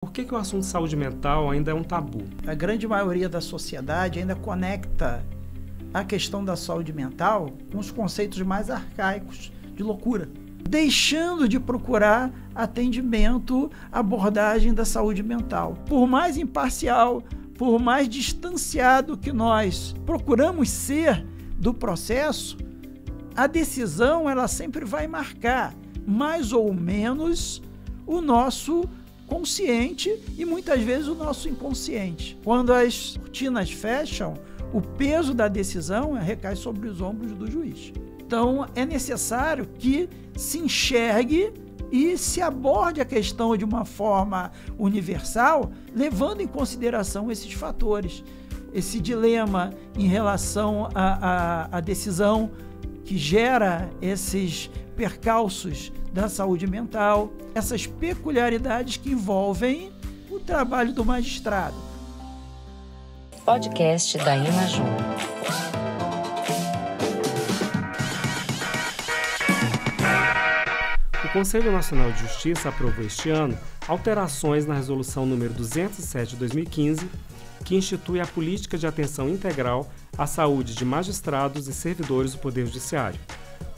Por que o assunto de saúde mental ainda é um tabu? A grande maioria da sociedade ainda conecta a questão da saúde mental com os conceitos mais arcaicos de loucura, deixando de procurar atendimento, abordagem da saúde mental. Por mais imparcial, por mais distanciado que nós procuramos ser do processo, a decisão ela sempre vai marcar mais ou menos o nosso consciente e muitas vezes o nosso inconsciente. Quando as cortinas fecham, o peso da decisão recai sobre os ombros do juiz. Então é necessário que se enxergue e se aborde a questão de uma forma universal, levando em consideração esses fatores. Esse dilema em relação à decisão que gera esses percalços da saúde mental, essas peculiaridades que envolvem o trabalho do magistrado. Podcast da Enajum. O Conselho Nacional de Justiça aprovou este ano alterações na Resolução número 207 de 2015, que institui a política de atenção integral à saúde de magistrados e servidores do Poder Judiciário.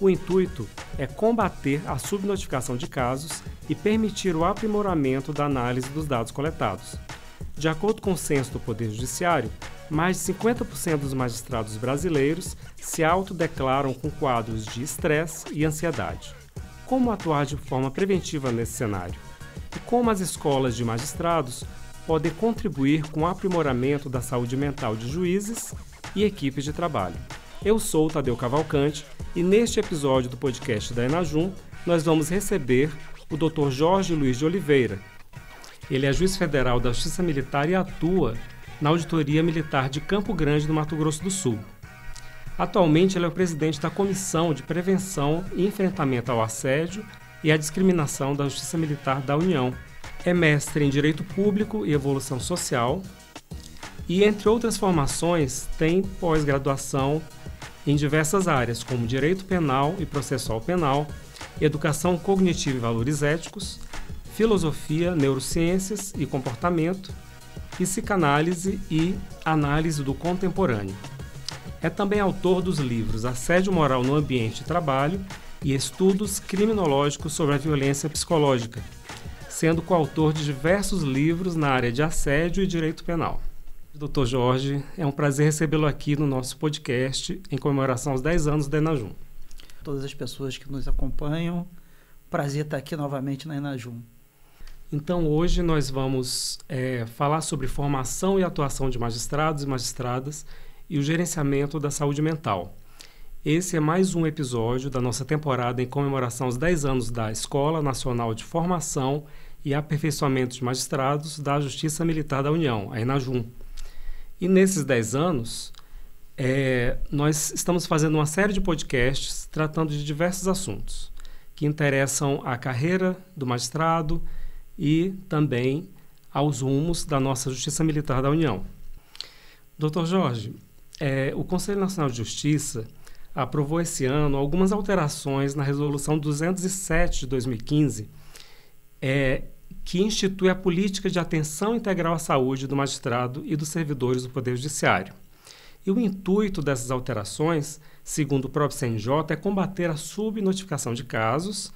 O intuito é combater a subnotificação de casos e permitir o aprimoramento da análise dos dados coletados. De acordo com o censo do Poder Judiciário, mais de 50% dos magistrados brasileiros se autodeclaram com quadros de estresse e ansiedade. Como atuar de forma preventiva nesse cenário? E como as escolas de magistrados podem contribuir com o aprimoramento da saúde mental de juízes e equipes de trabalho? Eu sou o Tadeu Cavalcante e neste episódio do podcast da Enajum nós vamos receber o Dr. Jorge Luiz de Oliveira. Ele é juiz federal da Justiça Militar e atua na Auditoria Militar de Campo Grande, no Mato Grosso do Sul. Atualmente ele é o presidente da Comissão de Prevenção e Enfrentamento ao Assédio e à Discriminação da Justiça Militar da União. É mestre em Direito Público e Evolução Social e, entre outras formações, tem pós-graduação em diversas áreas, como Direito Penal e Processual Penal, Educação Cognitiva e Valores Éticos, Filosofia, Neurociências e Comportamento, Psicanálise e Análise do Contemporâneo. É também autor dos livros Assédio Moral no Ambiente de Trabalho e Estudos Criminológicos sobre a Violência Psicológica, sendo coautor de diversos livros na área de assédio e direito penal. Dr. Jorge, é um prazer recebê-lo aqui no nosso podcast em comemoração aos 10 anos da Enajum. Todas as pessoas que nos acompanham, prazer estar aqui novamente na Enajum. Então, hoje nós vamos falar sobre formação e atuação de magistrados e magistradas e o gerenciamento da saúde mental. Esse é mais um episódio da nossa temporada em comemoração aos 10 anos da Escola Nacional de Formação e Aperfeiçoamento de Magistrados da Justiça Militar da União, a Enajum. E nesses 10 anos, nós estamos fazendo uma série de podcasts tratando de diversos assuntos que interessam à carreira do magistrado e também aos rumos da nossa Justiça Militar da União. Dr. Jorge, o Conselho Nacional de Justiça aprovou esse ano algumas alterações na Resolução 207 de 2015, que institui a política de atenção integral à saúde do magistrado e dos servidores do Poder Judiciário. E o intuito dessas alterações, segundo o próprio CNJ, é combater a subnotificação de casos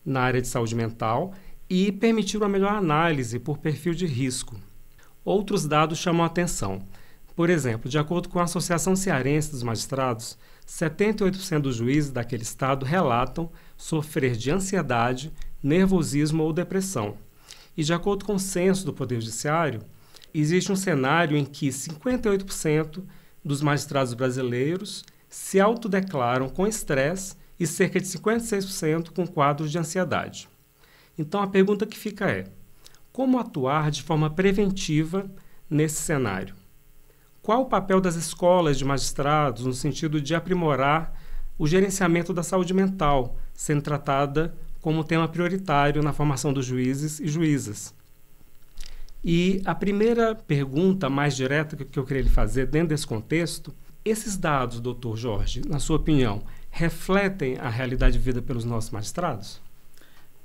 na área de saúde mental e permitir uma melhor análise por perfil de risco. Outros dados chamam a atenção. Por exemplo, de acordo com a Associação Cearense dos Magistrados, 78% dos juízes daquele estado relatam sofrer de ansiedade, nervosismo ou depressão. E de acordo com o censo do Poder Judiciário, existe um cenário em que 58% dos magistrados brasileiros se autodeclaram com estresse e cerca de 56% com quadros de ansiedade. Então a pergunta que fica é: como atuar de forma preventiva nesse cenário? Qual o papel das escolas de magistrados no sentido de aprimorar o gerenciamento da saúde mental, sendo tratada como tema prioritário na formação dos juízes e juízas? E a primeira pergunta mais direta que eu queria lhe fazer dentro desse contexto: esses dados, doutor Jorge, na sua opinião, refletem a realidade vivida pelos nossos magistrados?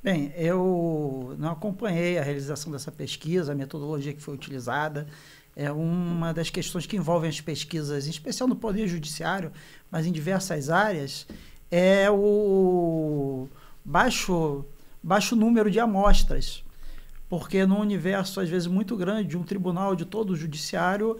Bem, eu não acompanhei a realização dessa pesquisa, a metodologia que foi utilizada. É uma das questões que envolvem as pesquisas, em especial no Poder Judiciário, mas em diversas áreas, é o baixo número de amostras. Porque no universo, às vezes, muito grande de um tribunal, de todo o judiciário,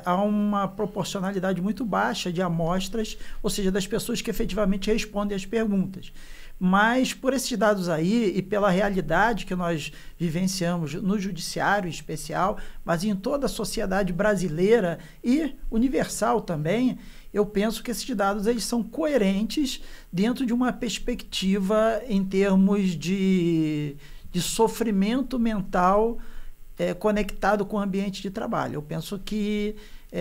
há uma proporcionalidade muito baixa de amostras, ou seja, das pessoas que efetivamente respondem às perguntas. Mas por esses dados aí e pela realidade que nós vivenciamos no judiciário em especial, mas em toda a sociedade brasileira e universal também, eu penso que esses dados eles são coerentes dentro de uma perspectiva em termos de sofrimento mental conectado com o ambiente de trabalho. Eu penso que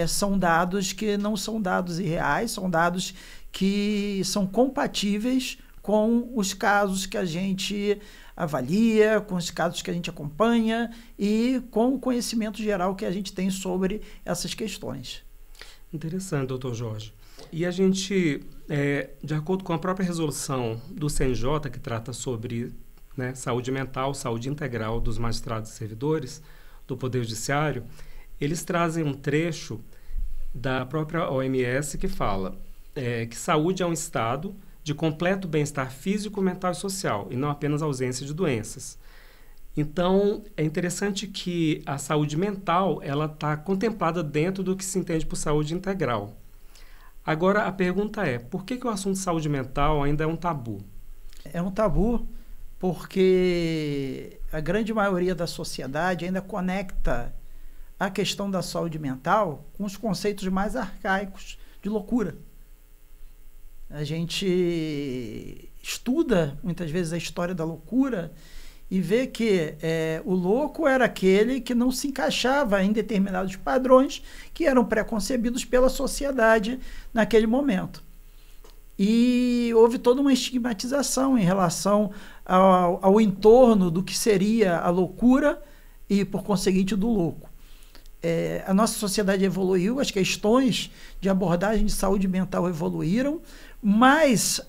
são dados que não são dados irreais, são dados que são compatíveis com os casos que a gente avalia, com os casos que a gente acompanha e com o conhecimento geral que a gente tem sobre essas questões. Interessante, doutor Jorge. E a gente, de acordo com a própria resolução do CNJ, que trata sobre saúde mental, saúde integral dos magistrados e servidores do Poder Judiciário, eles trazem um trecho da própria OMS que fala que saúde é um estado de completo bem-estar físico, mental e social, e não apenas ausência de doenças. Então, é interessante que a saúde mental ela está contemplada dentro do que se entende por saúde integral. Agora, a pergunta é, por que o assunto de saúde mental ainda é um tabu? É um tabu porque a grande maioria da sociedade ainda conecta a questão da saúde mental com os conceitos mais arcaicos de loucura. A gente estuda muitas vezes a história da loucura e vê que o louco era aquele que não se encaixava em determinados padrões que eram preconcebidos pela sociedade naquele momento. E houve toda uma estigmatização em relação ao entorno do que seria a loucura e, por conseguinte, do louco. A nossa sociedade evoluiu, as questões de abordagem de saúde mental evoluíram, mas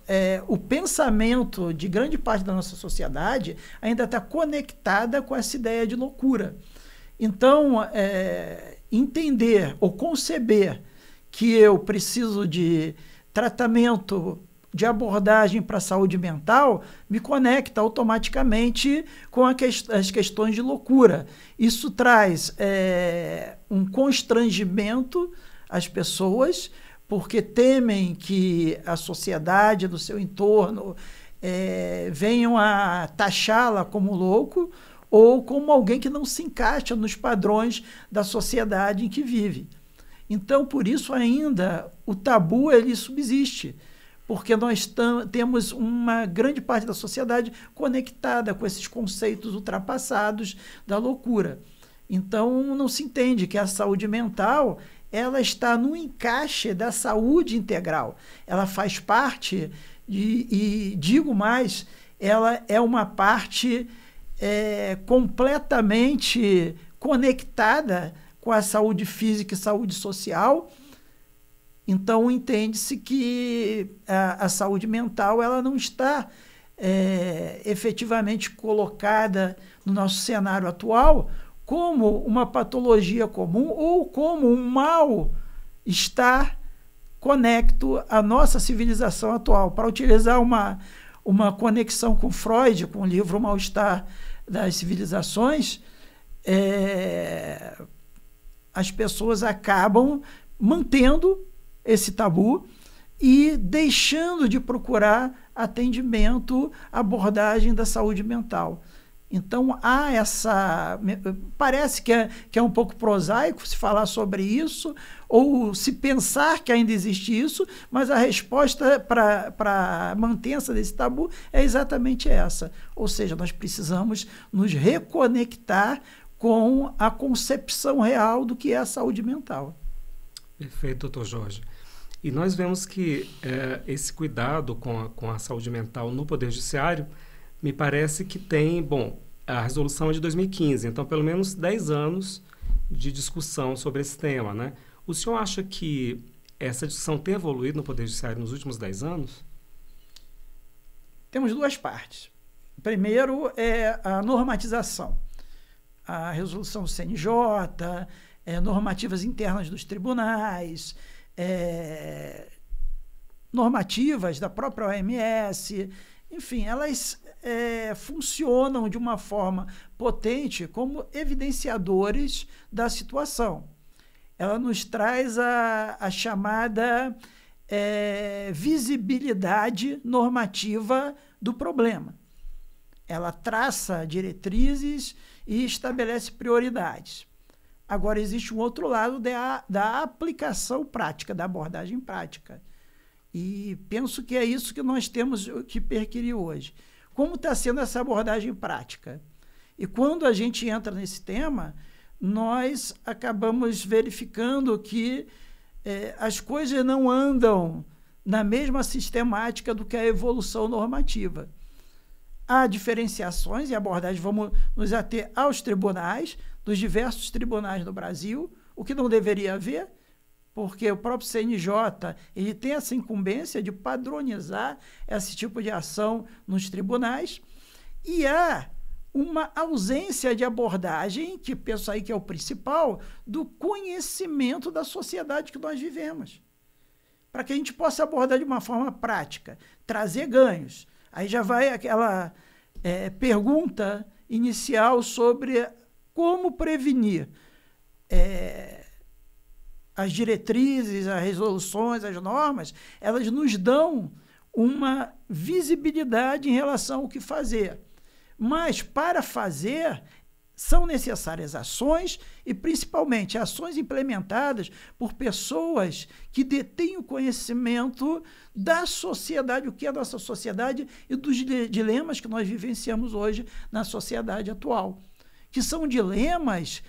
o pensamento de grande parte da nossa sociedade ainda está conectada com essa ideia de loucura. Então, entender ou conceber que eu preciso de tratamento de abordagem para a saúde mental me conecta automaticamente com as questões de loucura. Isso traz um constrangimento às pessoas, porque temem que a sociedade do seu entorno venham a taxá-la como louco ou como alguém que não se encaixa nos padrões da sociedade em que vive. Então, por isso ainda, o tabu ele subsiste, porque nós temos uma grande parte da sociedade conectada com esses conceitos ultrapassados da loucura. Então, não se entende que a saúde mental ela está no encaixe da saúde integral. Ela faz parte, e digo mais, ela é uma parte completamente conectada com a saúde física e saúde social. Então, entende-se que a saúde mental ela não está efetivamente colocada no nosso cenário atual como uma patologia comum ou como um mal-estar conecto à nossa civilização atual. Para utilizar uma conexão com Freud, com o livro O Mal-Estar das Civilizações, as pessoas acabam mantendo esse tabu e deixando de procurar atendimento, abordagem da saúde mental. Então, há parece que é um pouco prosaico se falar sobre isso, ou se pensar que ainda existe isso, mas a resposta para a mantença desse tabu é exatamente essa. Ou seja, nós precisamos nos reconectar com a concepção real do que é a saúde mental. Perfeito, doutor Jorge. E nós vemos que esse cuidado com a saúde mental no Poder Judiciário, me parece que tem, a resolução é de 2015, então pelo menos 10 anos de discussão sobre esse tema, né? O senhor acha que essa discussão tem evoluído no Poder Judiciário nos últimos 10 anos? Temos duas partes. Primeiro é a normatização. A resolução CNJ, normativas internas dos tribunais, normativas da própria OMS, enfim, elas funcionam de uma forma potente como evidenciadores da situação. Ela nos traz a chamada visibilidade normativa do problema. Ela traça diretrizes e estabelece prioridades. Agora, existe um outro lado da aplicação prática, da abordagem prática. E penso que é isso que nós temos que perquirir hoje. Como está sendo essa abordagem prática? E quando a gente entra nesse tema, nós acabamos verificando que as coisas não andam na mesma sistemática do que a evolução normativa. Há diferenciações e abordagens, vamos nos ater aos tribunais, dos diversos tribunais do Brasil, o que não deveria haver, porque o próprio CNJ ele tem essa incumbência de padronizar esse tipo de ação nos tribunais, e há uma ausência de abordagem, que penso aí que é o principal, do conhecimento da sociedade que nós vivemos, para que a gente possa abordar de uma forma prática, trazer ganhos. Aí já vai aquela pergunta inicial sobre como prevenir. As diretrizes, as resoluções, as normas, elas nos dão uma visibilidade em relação ao que fazer. Mas, para fazer, são necessárias ações e, principalmente, ações implementadas por pessoas que detêm o conhecimento da sociedade, o que é a nossa sociedade e dos dilemas que nós vivenciamos hoje na sociedade atual, que são dilemas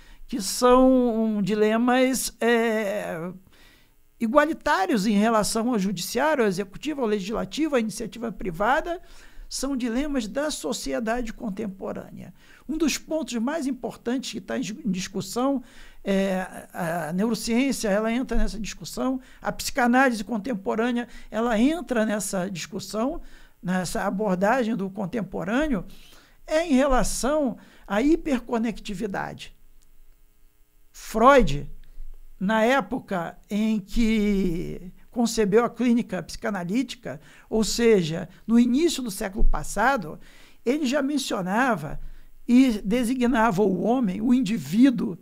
igualitários em relação ao judiciário, ao executivo, ao legislativo, à iniciativa privada. São dilemas da sociedade contemporânea. Um dos pontos mais importantes que está em discussão a neurociência, ela entra nessa discussão, a psicanálise contemporânea, ela entra nessa discussão, nessa abordagem do contemporâneo, em relação à hiperconectividade. Freud, na época em que concebeu a clínica psicanalítica, ou seja, no início do século passado, ele já mencionava e designava o homem, o indivíduo,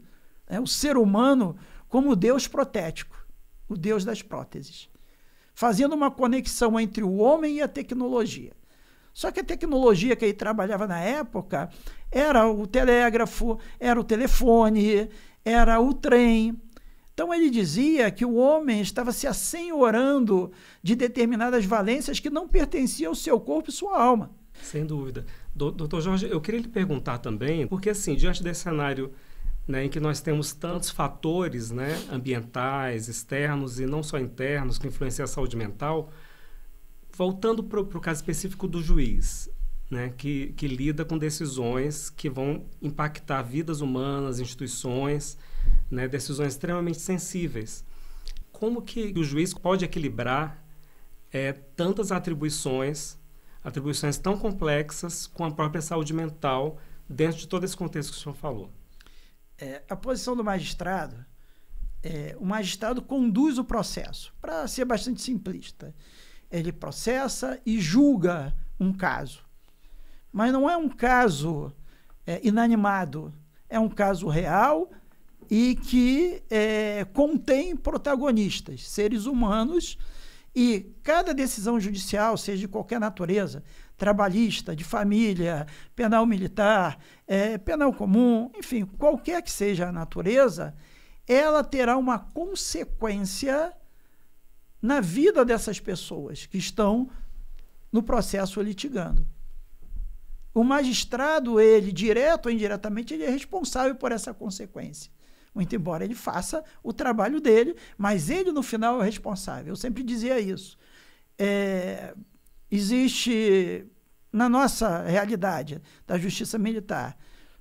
o ser humano, como o Deus protético, o Deus das próteses, fazendo uma conexão entre o homem e a tecnologia. Só que a tecnologia que ele trabalhava na época era o telégrafo, era o telefone, era o trem. Então, ele dizia que o homem estava se assenhorando de determinadas valências que não pertenciam ao seu corpo e sua alma. Sem dúvida. Doutor Jorge, eu queria lhe perguntar também, porque assim, diante desse cenário, né, em que nós temos tantos fatores, né, ambientais, externos e não só internos, que influenciam a saúde mental, voltando para o caso específico do juiz, né, que lida com decisões que vão impactar vidas humanas, instituições, né, decisões extremamente sensíveis. Como que o juiz pode equilibrar tantas atribuições tão complexas com a própria saúde mental dentro de todo esse contexto que o senhor falou? A posição do magistrado, o magistrado conduz o processo, para ser bastante simplista. Ele processa e julga um caso. Mas não é um caso inanimado, é um caso real e que contém protagonistas, seres humanos, e cada decisão judicial, seja de qualquer natureza, trabalhista, de família, penal militar, penal comum, enfim, qualquer que seja a natureza, ela terá uma consequência na vida dessas pessoas que estão no processo litigando. O magistrado, ele, direto ou indiretamente, ele é responsável por essa consequência. Muito embora ele faça o trabalho dele, mas ele, no final, é o responsável. Eu sempre dizia isso. Existe, na nossa realidade da justiça militar,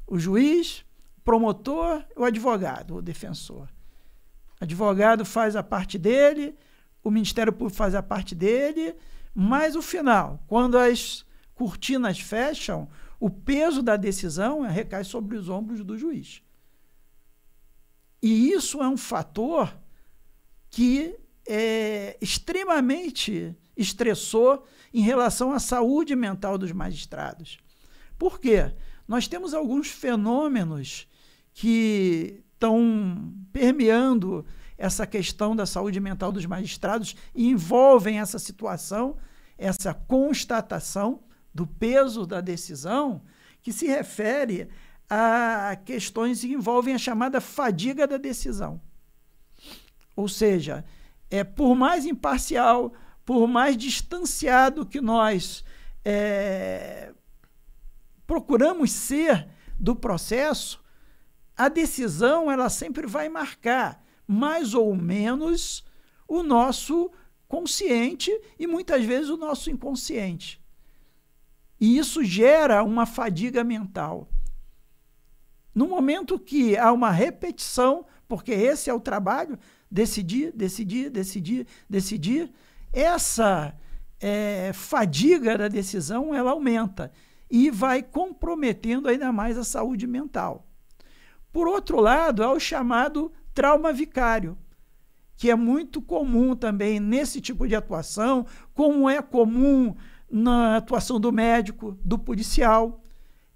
o juiz, o promotor e o advogado, o defensor. O advogado faz a parte dele, o Ministério Público faz a parte dele, mas o final, quando cortinas fecham, o peso da decisão recai sobre os ombros do juiz. E isso é um fator que é extremamente estressor em relação à saúde mental dos magistrados. Por quê? Nós temos alguns fenômenos que estão permeando essa questão da saúde mental dos magistrados e envolvem essa situação, essa constatação do peso da decisão, que se refere a questões que envolvem a chamada fadiga da decisão. Ou seja, por mais imparcial, por mais distanciado que nós procuramos ser do processo, a decisão ela sempre vai marcar mais ou menos o nosso consciente e muitas vezes o nosso inconsciente. E isso gera uma fadiga mental. No momento que há uma repetição, porque esse é o trabalho, decidir, essa fadiga da decisão ela aumenta e vai comprometendo ainda mais a saúde mental. Por outro lado, há o chamado trauma vicário, que é muito comum também nesse tipo de atuação, como é comum na atuação do médico, do policial,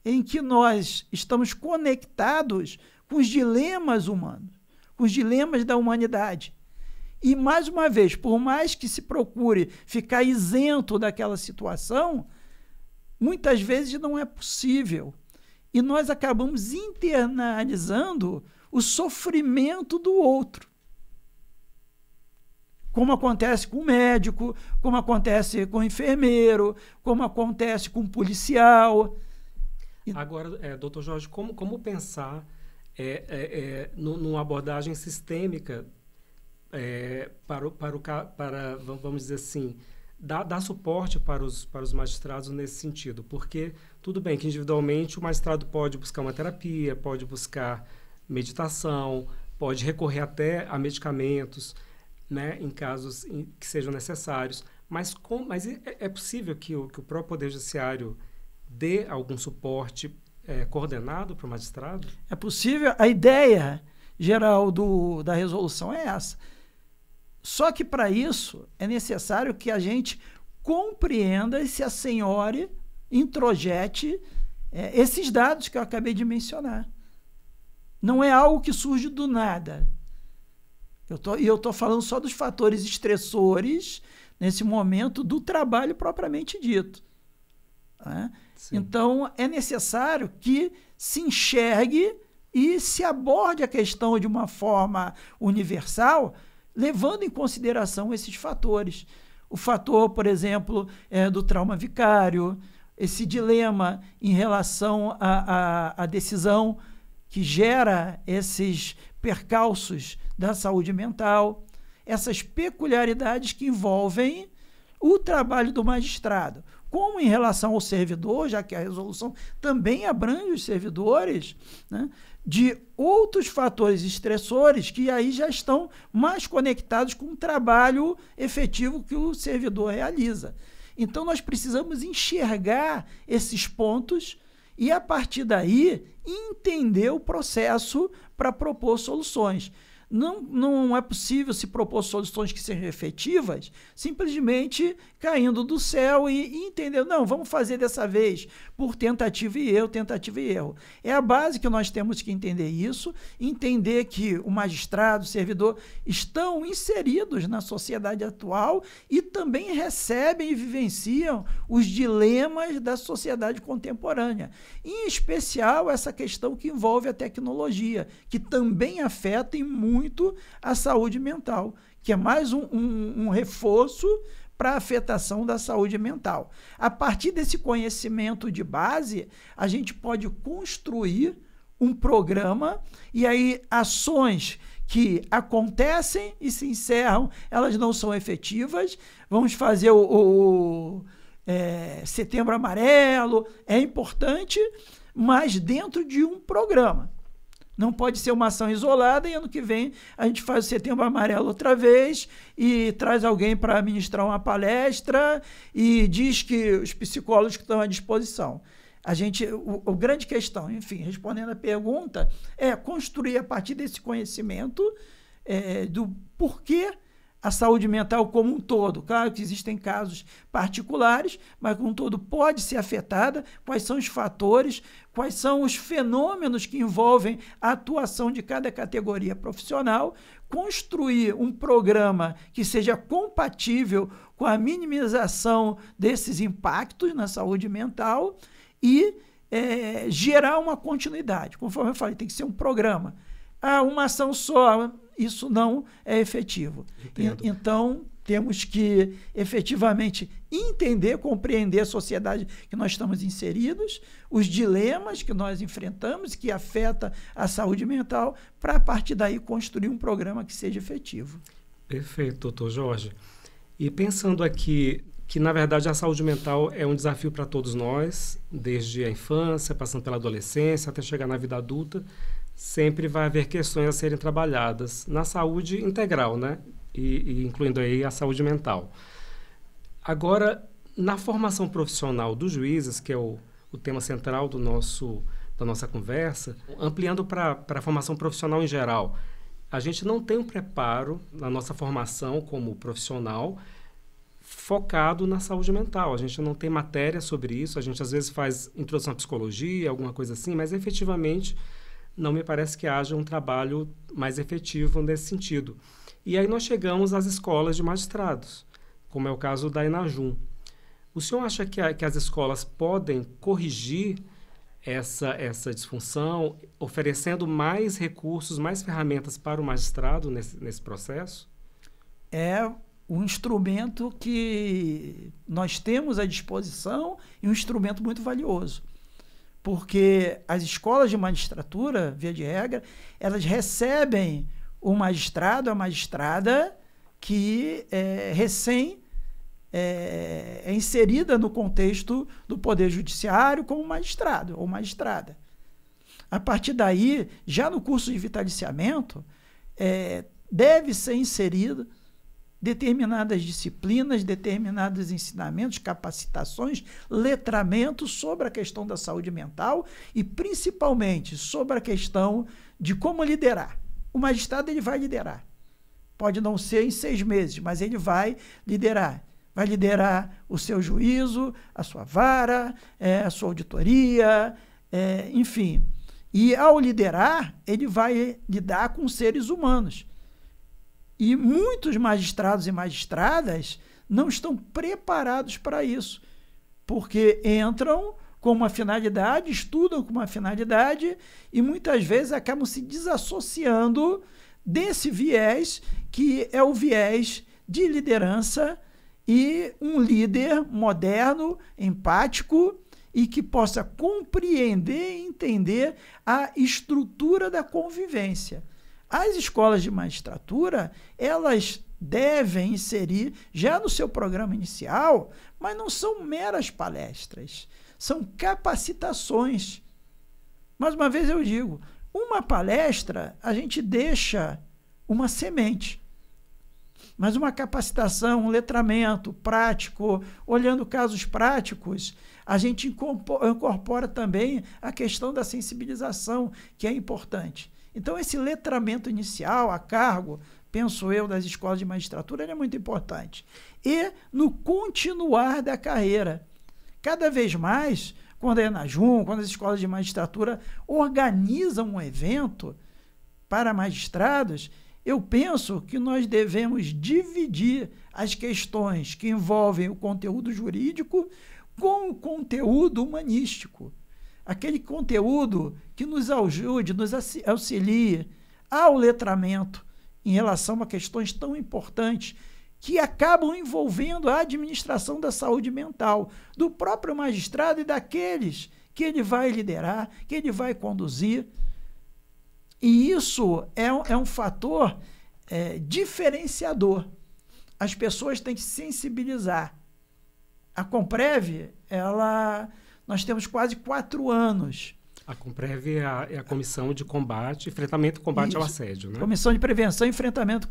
em que nós estamos conectados com os dilemas humanos, com os dilemas da humanidade. E, mais uma vez, por mais que se procure ficar isento daquela situação, muitas vezes não é possível. E nós acabamos internalizando o sofrimento do outro. Como acontece com o médico, como acontece com o enfermeiro, como acontece com o policial. Agora, doutor Jorge, como pensar numa abordagem sistêmica para, vamos dizer assim, dar suporte para os magistrados nesse sentido? Porque tudo bem que individualmente o magistrado pode buscar uma terapia, pode buscar meditação, pode recorrer até a medicamentos, né, em casos que sejam necessários, mas é possível que o próprio Poder Judiciário dê algum suporte coordenado para o magistrado? É possível. A ideia geral da resolução é essa. Só que, para isso, é necessário que a gente compreenda e se assenhore, introjete esses dados que eu acabei de mencionar. Não é algo que surge do nada. Eu estou falando só dos fatores estressores, nesse momento, do trabalho propriamente dito. Né? Então, é necessário que se enxergue e se aborde a questão de uma forma universal, levando em consideração esses fatores. O fator, por exemplo, do trauma vicário, esse dilema em relação à decisão que gera esses percalços da saúde mental, essas peculiaridades que envolvem o trabalho do magistrado. Como em relação ao servidor, já que a resolução também abrange os servidores, né, de outros fatores estressores que aí já estão mais conectados com o trabalho efetivo que o servidor realiza. Então, nós precisamos enxergar esses pontos e, a partir daí, entender o processo para propor soluções. Não é possível se propor soluções que sejam efetivas simplesmente caindo do céu e entendendo, não, vamos fazer dessa vez por tentativa e erro. É a base que nós temos que entender isso, entender que o magistrado, o servidor, estão inseridos na sociedade atual e também recebem e vivenciam os dilemas da sociedade contemporânea. Em especial, essa questão que envolve a tecnologia, que também afeta muito a saúde mental, que é mais um reforço para a afetação da saúde mental. A partir desse conhecimento de base, a gente pode construir um programa e aí ações que acontecem e se encerram, elas não são efetivas. Vamos fazer o Setembro Amarelo, é importante, mas dentro de um programa. Não pode ser uma ação isolada e ano que vem a gente faz o Setembro Amarelo outra vez e traz alguém para ministrar uma palestra e diz que os psicólogos estão à disposição. A grande questão, enfim, respondendo a pergunta, é construir a partir desse conhecimento do porquê a saúde mental como um todo. Claro que existem casos particulares, mas como um todo pode ser afetada, quais são os fatores, quais são os fenômenos que envolvem a atuação de cada categoria profissional, construir um programa que seja compatível com a minimização desses impactos na saúde mental e gerar uma continuidade. Conforme eu falei, tem que ser um programa. Uma ação só, isso não é efetivo. Então, temos que efetivamente entender, compreender a sociedade que nós estamos inseridos, os dilemas que nós enfrentamos, que afetam a saúde mental, para, a partir daí, construir um programa que seja efetivo. Perfeito, doutor Jorge. E pensando aqui que, na verdade, a saúde mental é um desafio para todos nós, desde a infância, passando pela adolescência, até chegar na vida adulta, sempre vai haver questões a serem trabalhadas na saúde integral, né? E incluindo aí a saúde mental. Agora, na formação profissional dos juízes, que é o tema central da nossa conversa, ampliando para a formação profissional em geral, a gente não tem um preparo na nossa formação como profissional focado na saúde mental. A gente não tem matéria sobre isso, a gente às vezes faz introdução à psicologia, alguma coisa assim, mas efetivamente não me parece que haja um trabalho mais efetivo nesse sentido. E aí nós chegamos às escolas de magistrados, como é o caso da Enajum. O senhor acha que as escolas podem corrigir essa disfunção, oferecendo mais recursos, mais ferramentas para o magistrado nesse processo? É um instrumento que nós temos à disposição e um instrumento muito valioso. Porque as escolas de magistratura, via de regra, elas recebem o magistrado, a magistrada que é inserida no contexto do Poder Judiciário como magistrado ou magistrada. A partir daí, já no curso de vitaliciamento, deve ser inserido determinadas disciplinas, determinados ensinamentos, capacitações, letramentos sobre a questão da saúde mental e, principalmente, sobre a questão de como liderar. O magistrado ele vai liderar. Pode não ser em 6 meses, mas ele vai liderar. Vai liderar o seu juízo, a sua vara, a sua auditoria, enfim. E, ao liderar, ele vai lidar com seres humanos. E muitos magistrados e magistradas não estão preparados para isso, porque entram com uma finalidade, estudam com uma finalidade e muitas vezes acabam se desassociando desse viés, que é o viés de liderança e um líder moderno, empático e que possa compreender e entender a estrutura da convivência. As escolas de magistratura, elas devem inserir já no seu programa inicial, mas não são meras palestras, são capacitações. Mais uma vez eu digo, uma palestra a gente deixa uma semente, mas uma capacitação, um letramento prático, olhando casos práticos, a gente incorpora também a questão da sensibilização, que é importante. Então, esse letramento inicial, a cargo, penso eu, das escolas de magistratura, ele é muito importante. E no continuar da carreira. Cada vez mais, quando a Enajum, quando as escolas de magistratura organizam um evento para magistrados, eu penso que nós devemos dividir as questões que envolvem o conteúdo jurídico com o conteúdo humanístico. Aquele conteúdo que nos ajude, nos auxilie ao letramento em relação a questões tão importantes que acabam envolvendo a administração da saúde mental do próprio magistrado e daqueles que ele vai liderar, que ele vai conduzir. E isso é um fator diferenciador. As pessoas têm que se sensibilizar. A Comprev, nós temos quase 4 anos A Comprev é a Comissão de Combate, Enfrentamento e Combate ao Assédio, né? Comissão de Prevenção e Enfrentamento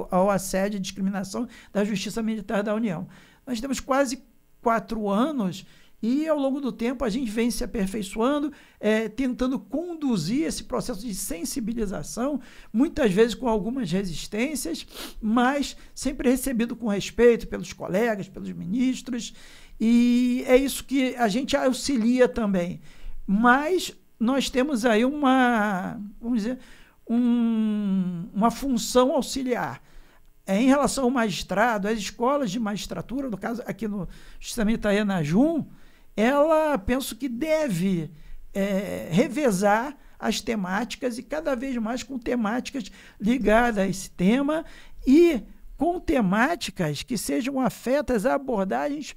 ao Assédio e Discriminação da Justiça Militar da União. Nós temos quase 4 anos e, ao longo do tempo, a gente vem se aperfeiçoando, tentando conduzir esse processo de sensibilização, muitas vezes com algumas resistências, mas sempre recebido com respeito pelos colegas, pelos ministros, e é isso que a gente auxilia também. Mas nós temos aí vamos dizer, uma função auxiliar. Em relação ao magistrado, as escolas de magistratura, no caso aqui no justamente a Enajum, ela penso que deve revezar as temáticas e cada vez mais com temáticas ligadas a esse tema e com temáticas que sejam afetas a abordagens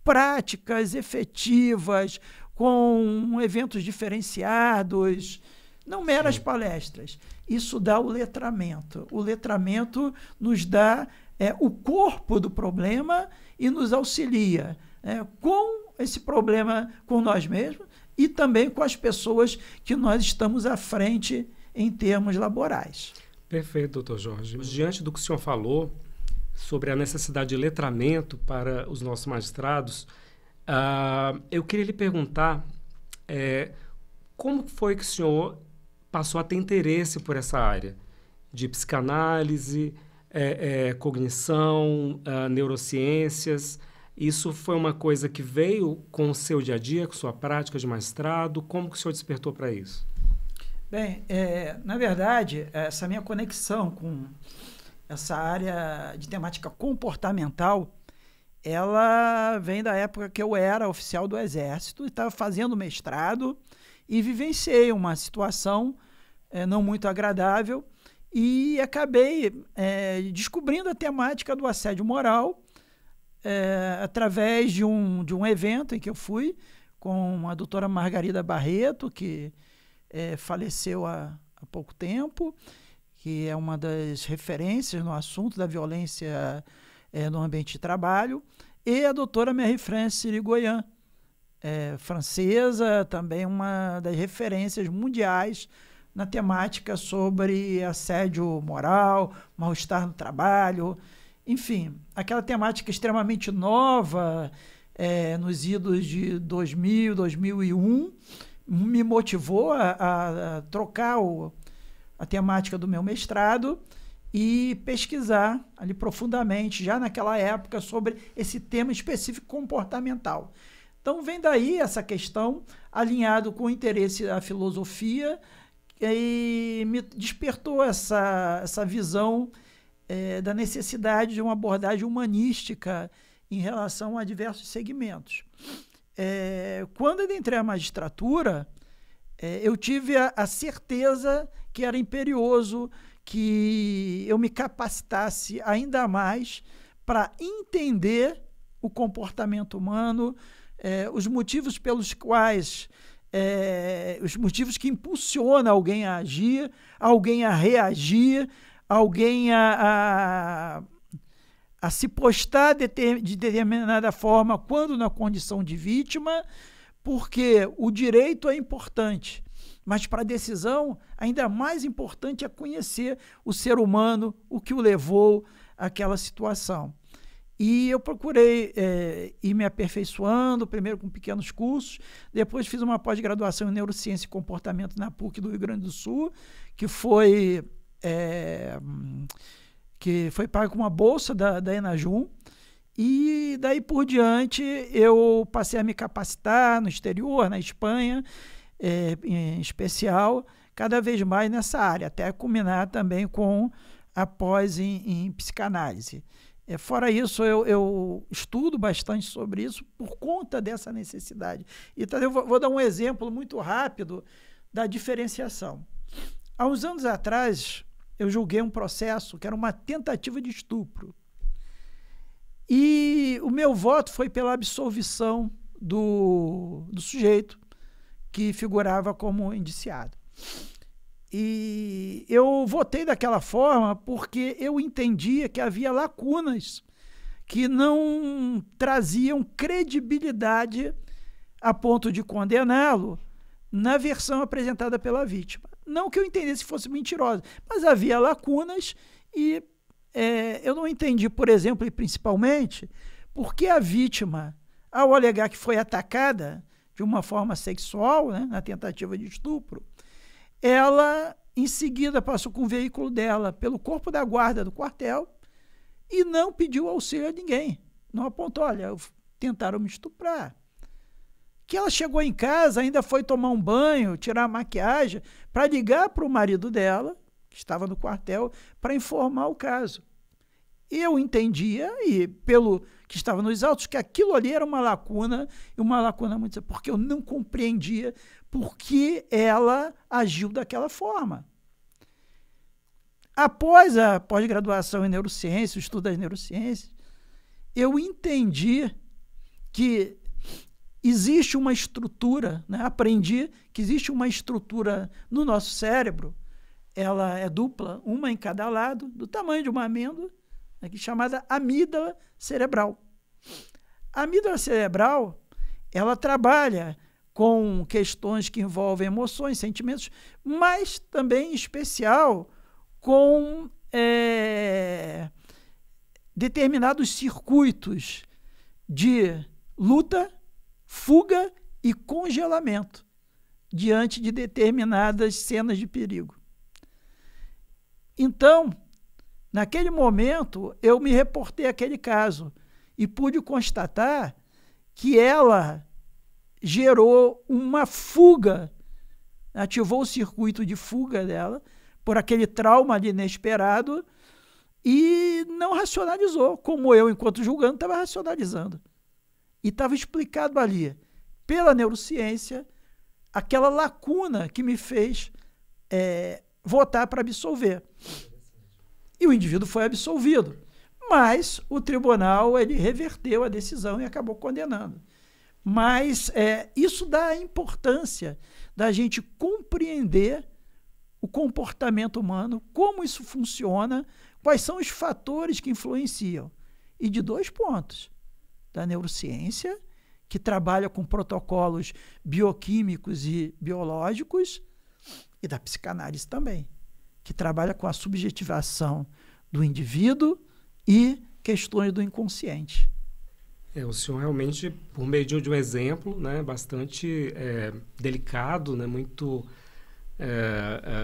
práticas, efetivas, com eventos diferenciados, não meras palestras. Isso dá o letramento. O letramento nos dá o corpo do problema e nos auxilia com esse problema com nós mesmos e também com as pessoas que nós estamos à frente em termos laborais. Perfeito, doutor Jorge. Diante do que o senhor falou sobre a necessidade de letramento para os nossos magistrados, eu queria lhe perguntar como foi que o senhor passou a ter interesse por essa área de psicanálise, cognição, neurociências. Isso foi uma coisa que veio com o seu dia a dia, com sua prática de magistrado? Como que o senhor despertou para isso? Bem, na verdade, essa minha conexão com essa área de temática comportamental, ela vem da época que eu era oficial do Exército e estava fazendo mestrado e vivenciei uma situação não muito agradável e acabei descobrindo a temática do assédio moral através de um evento em que eu fui com a doutora Margarida Barreto, que faleceu há pouco tempo, que é uma das referências no assunto da violência no ambiente de trabalho, e a doutora Marie-France Irigoyen, francesa, também uma das referências mundiais na temática sobre assédio moral, mal-estar no trabalho, enfim, aquela temática extremamente nova, nos idos de 2000, 2001, me motivou a trocar a temática do meu mestrado e pesquisar ali profundamente, já naquela época, sobre esse tema específico comportamental. Então, vem daí essa questão, alinhado com o interesse da filosofia, e me despertou essa visão da necessidade de uma abordagem humanística em relação a diversos segmentos. Quando eu entrei à magistratura, eu tive a certeza que era imperioso que eu me capacitasse ainda mais para entender o comportamento humano, os motivos pelos quais, os motivos que impulsionam alguém a agir, alguém a reagir, alguém a se postar de determinada forma quando na condição de vítima, porque o direito é importante, mas para a decisão ainda mais importante é conhecer o ser humano, o que o levou àquela situação. E eu procurei ir me aperfeiçoando, primeiro com pequenos cursos, depois fiz uma pós-graduação em Neurociência e Comportamento na PUC do Rio Grande do Sul, que foi pago com uma bolsa da Enajum, e daí por diante eu passei a me capacitar no exterior, na Espanha, em especial, cada vez mais nessa área, até culminar também com a pós em psicanálise. Fora isso, eu estudo bastante sobre isso por conta dessa necessidade. Então, eu vou dar um exemplo muito rápido da diferenciação. Há uns anos atrás, eu julguei um processo que era uma tentativa de estupro. E o meu voto foi pela absolvição do sujeito que figurava como indiciado. E eu votei daquela forma porque eu entendia que havia lacunas que não traziam credibilidade a ponto de condená-lo na versão apresentada pela vítima. Não que eu entendesse que fosse mentirosa, mas havia lacunas e eu não entendi, por exemplo, e principalmente, por que a vítima, ao alegar que foi atacada de uma forma sexual, né, na tentativa de estupro, ela, em seguida, passou com o veículo dela pelo corpo da guarda do quartel e não pediu auxílio a ninguém. Não apontou, olha, tentaram me estuprar. Que ela chegou em casa, ainda foi tomar um banho, tirar a maquiagem, para ligar para o marido dela, que estava no quartel, para informar o caso. Eu entendia, e pelo que estava nos autos, que aquilo ali era uma lacuna, e uma lacuna muito... porque eu não compreendia por que ela agiu daquela forma. Após a pós-graduação em neurociência, o estudo das neurociências, eu entendi que existe uma estrutura, né? Aprendi que existe uma estrutura no nosso cérebro, ela é dupla, uma em cada lado, do tamanho de uma amêndoa, aqui chamada amígdala cerebral. A amígdala cerebral, ela trabalha com questões que envolvem emoções, sentimentos, mas também, em especial, com determinados circuitos de luta, fuga e congelamento diante de determinadas cenas de perigo. Então, naquele momento, eu me reportei àquele caso e pude constatar que ela gerou uma fuga, ativou o circuito de fuga dela por aquele trauma ali inesperado e não racionalizou, como eu, enquanto julgando, estava racionalizando. E estava explicado ali, pela neurociência, aquela lacuna que me fez votar para absolver. E o indivíduo foi absolvido. Mas o tribunal ele reverteu a decisão e acabou condenando. Mas isso dá a importância da gente compreender o comportamento humano, como isso funciona, quais são os fatores que influenciam. E de 2 pontos. Da neurociência, que trabalha com protocolos bioquímicos e biológicos, e da psicanálise também, que trabalha com a subjetivação do indivíduo e questões do inconsciente. O senhor realmente, por meio de um exemplo, né, bastante delicado, né, muito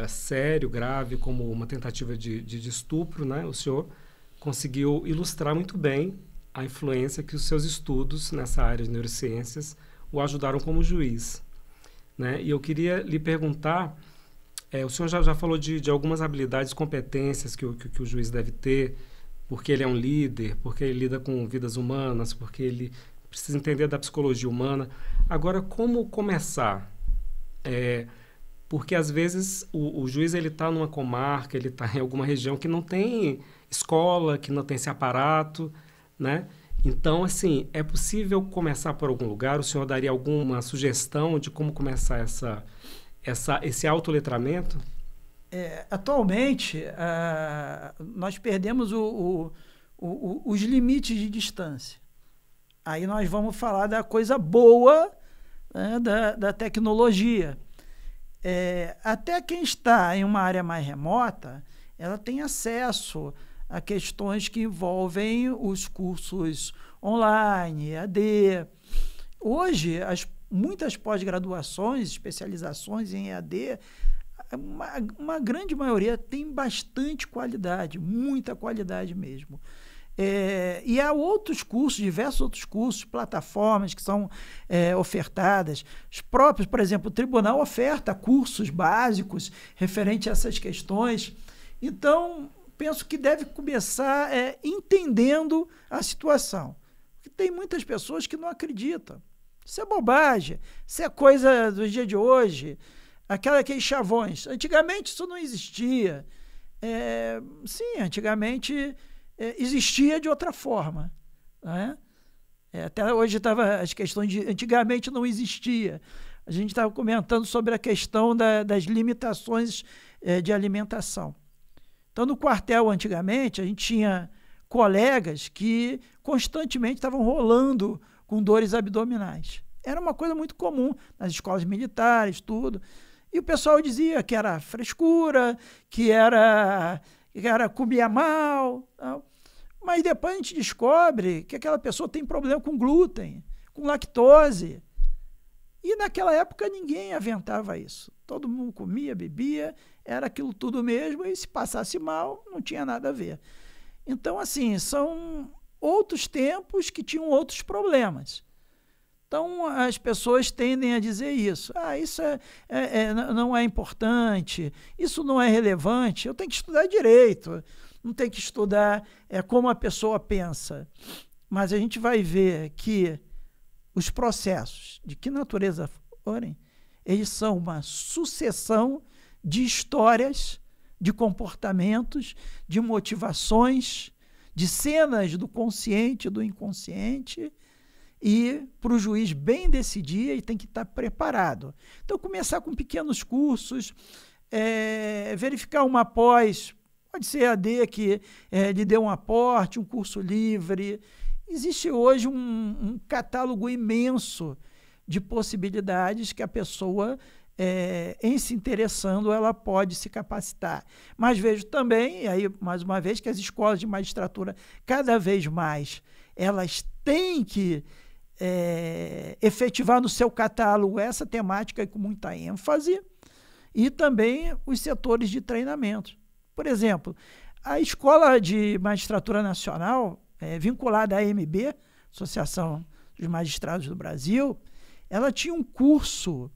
sério, grave, como uma tentativa de estupro, né, o senhor conseguiu ilustrar muito bem a influência que os seus estudos nessa área de neurociências o ajudaram como juiz, né? E eu queria lhe perguntar, o senhor já falou de algumas habilidades, competências que o juiz deve ter, porque ele é um líder, porque ele lida com vidas humanas, porque ele precisa entender da psicologia humana. Agora, como começar? Porque, às vezes, o juiz está numa comarca, ele está em alguma região que não tem escola, que não tem esse aparato, né? Então, assim, é possível começar por algum lugar? O senhor daria alguma sugestão de como começar esse autoletramento? Atualmente, nós perdemos os limites de distância. Aí nós vamos falar da coisa boa, né, da tecnologia. Até quem está em uma área mais remota, ela tem acesso a questões que envolvem os cursos online, EAD. Hoje, muitas pós-graduações, especializações em EAD, uma grande maioria tem bastante qualidade, muita qualidade mesmo. E há outros cursos, diversos outros cursos, plataformas que são ofertadas. Os próprios, por exemplo, o tribunal oferta cursos básicos referente a essas questões. Então, penso que deve começar entendendo a situação. Porque tem muitas pessoas que não acreditam. Isso é bobagem, isso é coisa do dia de hoje. Aqueles chavões. Antigamente isso não existia. Sim, antigamente existia de outra forma. Né? Até hoje estava as questões de... Antigamente não existia. A gente estava comentando sobre a questão das limitações de alimentação. Então, no quartel, antigamente, a gente tinha colegas que constantemente estavam rolando com dores abdominais. Era uma coisa muito comum nas escolas militares, tudo. E o pessoal dizia que era frescura, que era comia mal, tal. Mas depois a gente descobre que aquela pessoa tem problema com glúten, com lactose. E naquela época ninguém aventava isso. Todo mundo comia, bebia, era aquilo tudo mesmo, e se passasse mal, não tinha nada a ver. Então, assim, são outros tempos que tinham outros problemas. Então, as pessoas tendem a dizer isso. Isso não é importante, isso não é relevante, eu tenho que estudar direito, não tenho que estudar como a pessoa pensa. Mas a gente vai ver que os processos, de que natureza forem, eles são uma sucessão de histórias, de comportamentos, de motivações, de cenas do consciente e do inconsciente, e para o juiz bem decidir, ele tem que estar preparado. Então, começar com pequenos cursos, verificar uma pós, pode ser AD que lhe dê um aporte, um curso livre. Existe hoje um catálogo imenso de possibilidades que a pessoa, em se interessando, ela pode se capacitar. Mas vejo também, e aí, mais uma vez, que as escolas de magistratura, cada vez mais, elas têm que efetivar no seu catálogo essa temática com muita ênfase, e também os setores de treinamento. Por exemplo, a Escola de Magistratura Nacional, vinculada à AMB, Associação dos Magistrados do Brasil, ela tinha um curso,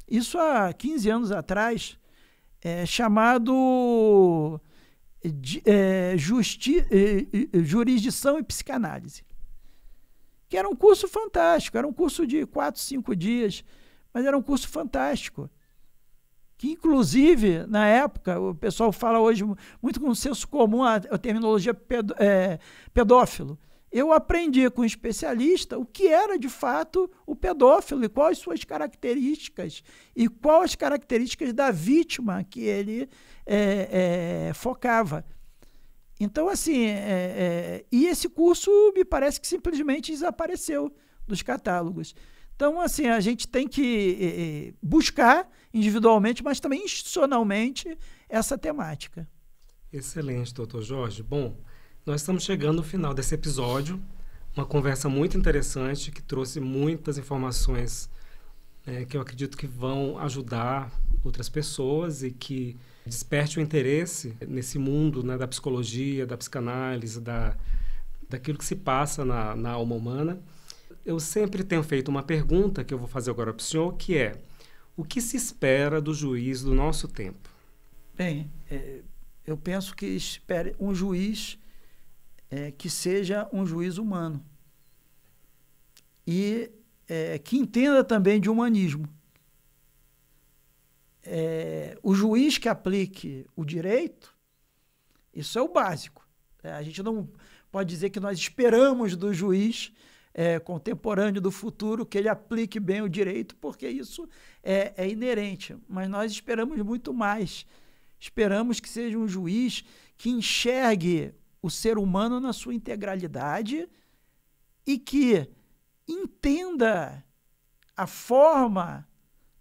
isso há 15 anos atrás, chamado Jurisdição e Psicanálise, que era um curso fantástico, era um curso de 4, 5 dias, mas era um curso fantástico, que inclusive, na época, o pessoal fala hoje muito com senso comum a terminologia pedófilo. Eu aprendi com um especialista o que era de fato o pedófilo e quais suas características e quais as características da vítima que ele focava. Então, assim, e esse curso me parece que simplesmente desapareceu dos catálogos. Então, assim, a gente tem que buscar individualmente, mas também institucionalmente, essa temática. Excelente, doutor Jorge. Bom, nós estamos chegando no final desse episódio, uma conversa muito interessante que trouxe muitas informações que eu acredito que vão ajudar outras pessoas e que desperte o interesse nesse mundo, né, da psicologia, da psicanálise, daquilo que se passa na alma humana. Eu sempre tenho feito uma pergunta que eu vou fazer agora para o senhor, que é: o que se espera do juiz do nosso tempo? Bem, eu penso que espere um juiz que seja um juiz humano e que entenda também de humanismo. O juiz que aplique o direito, isso é o básico. A gente não pode dizer que nós esperamos do juiz contemporâneo do futuro que ele aplique bem o direito, porque isso é inerente. Mas nós esperamos muito mais. Esperamos que seja um juiz que enxergue o ser humano na sua integralidade e que entenda a forma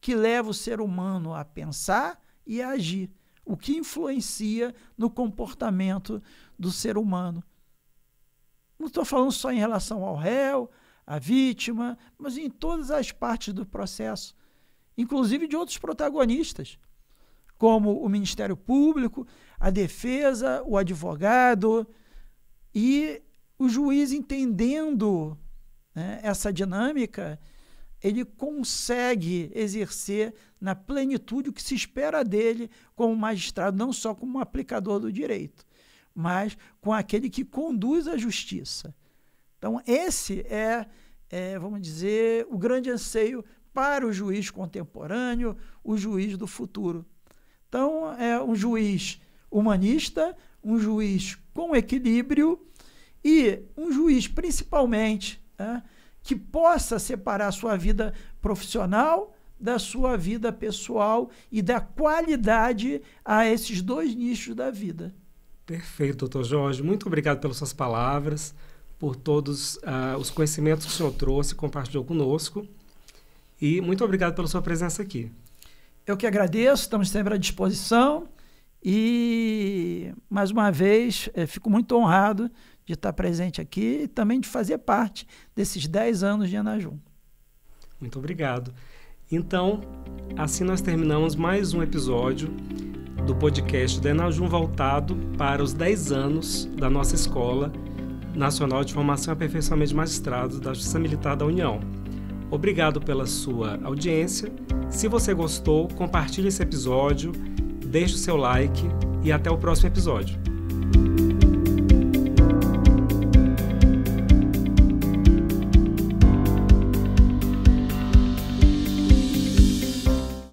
que leva o ser humano a pensar e a agir, o que influencia no comportamento do ser humano. Não estou falando só em relação ao réu, à vítima, mas em todas as partes do processo, inclusive de outros protagonistas, como o Ministério Público, a defesa, o advogado, e o juiz entendendo, né, essa dinâmica, ele consegue exercer na plenitude o que se espera dele como magistrado, não só como um aplicador do direito, mas com aquele que conduz a justiça. Então, esse vamos dizer, o grande anseio para o juiz contemporâneo, o juiz do futuro. Então, é um juiz humanista, um juiz com equilíbrio e um juiz, principalmente, que possa separar a sua vida profissional da sua vida pessoal e da qualidade a esses dois nichos da vida. Perfeito, doutor Jorge. Muito obrigado pelas suas palavras, por todos os conhecimentos que o senhor trouxe e compartilhou conosco. E muito obrigado pela sua presença aqui. Eu que agradeço, estamos sempre à disposição e, mais uma vez, fico muito honrado de estar presente aqui e também de fazer parte desses 10 anos de Enajum. Muito obrigado. Então, assim nós terminamos mais um episódio do podcast da Enajum voltado para os 10 anos da nossa Escola Nacional de Formação e Aperfeiçoamento de Magistrados da Justiça Militar da União. Obrigado pela sua audiência. Se você gostou, compartilhe esse episódio, deixe o seu like e até o próximo episódio.